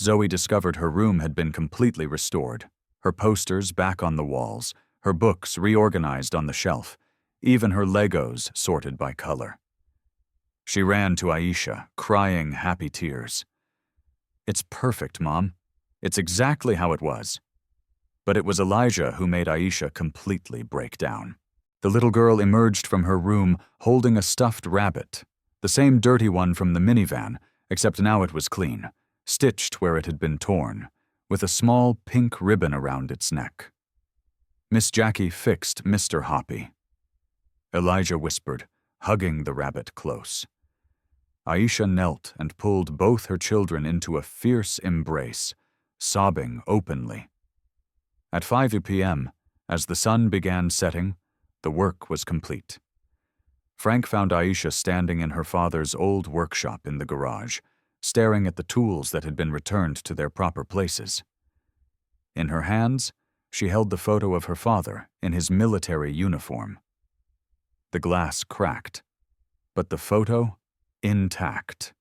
Zoe discovered her room had been completely restored, her posters back on the walls, her books reorganized on the shelf, even her Legos sorted by color. She ran to Aisha, crying happy tears. "It's perfect, Mom. It's exactly how it was." But it was Elijah who made Aisha completely break down. The little girl emerged from her room holding a stuffed rabbit, the same dirty one from the minivan, except now it was clean, stitched where it had been torn, with a small pink ribbon around its neck. Miss Jackie fixed Mr. Hoppy. Elijah whispered, hugging the rabbit close. Aisha knelt and pulled both her children into a fierce embrace, sobbing openly. At 5 p.m., as the sun began setting, the work was complete. Frank found Aisha standing in her father's old workshop in the garage, staring at the tools that had been returned to their proper places. In her hands, she held the photo of her father in his military uniform. The glass cracked, but the photo, intact.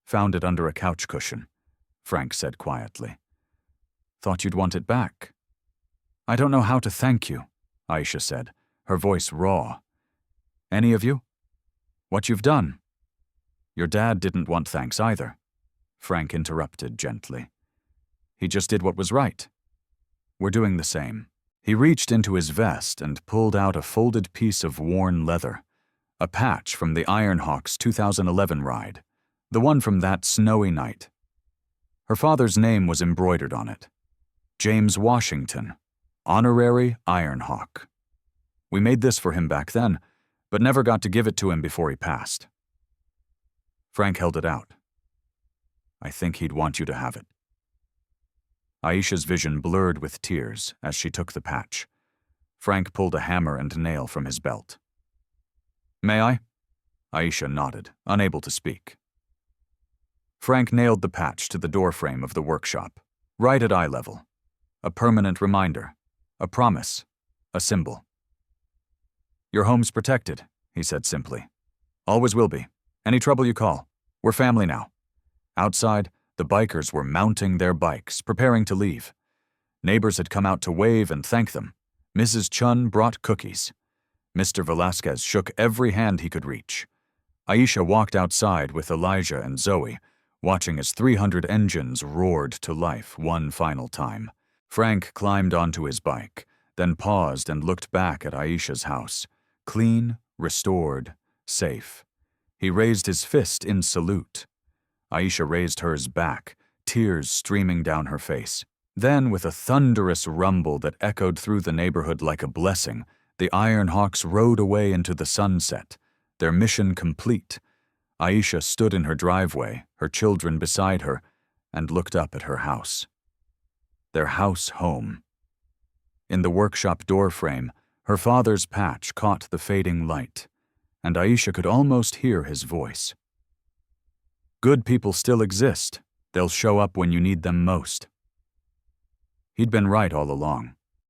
"Found it under a couch cushion," Frank said quietly. "Thought you'd want it back." "I don't know how to thank you," Aisha said, her voice raw. Any of you? What you've done? Your dad didn't want thanks either, Frank interrupted gently. He just did what was right. We're doing the same. He reached into his vest and pulled out a folded piece of worn leather, a patch from the Ironhawk's 2011 ride, the one from that snowy night. Her father's name was embroidered on it. James Washington, Honorary Ironhawk. We made this for him back then, but never got to give it to him before he passed. Frank held it out. I think he'd want you to have it. Aisha's vision blurred with tears as she took the patch. Frank pulled a hammer and nail from his belt. May I? Aisha nodded, unable to speak. Frank nailed the patch to the doorframe of the workshop, right at eye level. A permanent reminder, a promise, a symbol. Your home's protected, he said simply. Always will be. Any trouble you call. We're family now. Outside, the bikers were mounting their bikes, preparing to leave. Neighbors had come out to wave and thank them. Mrs. Chun brought cookies. Mr. Velasquez shook every hand he could reach. Aisha walked outside with Elijah and Zoe, watching as 300 engines roared to life one final time. Frank climbed onto his bike, then paused and looked back at Aisha's house. Clean, restored, safe. He raised his fist in salute. Aisha raised hers back, tears streaming down her face. Then, with a thunderous rumble that echoed through the neighborhood like a blessing, the Ironhawks rode away into the sunset, their mission complete. Aisha stood in her driveway, her children beside her, and looked up at her house. Their house home. In the workshop doorframe, her father's patch caught the fading light, and Aisha could almost hear his voice. Good people still exist. They'll show up when you need them most. He'd been right all along.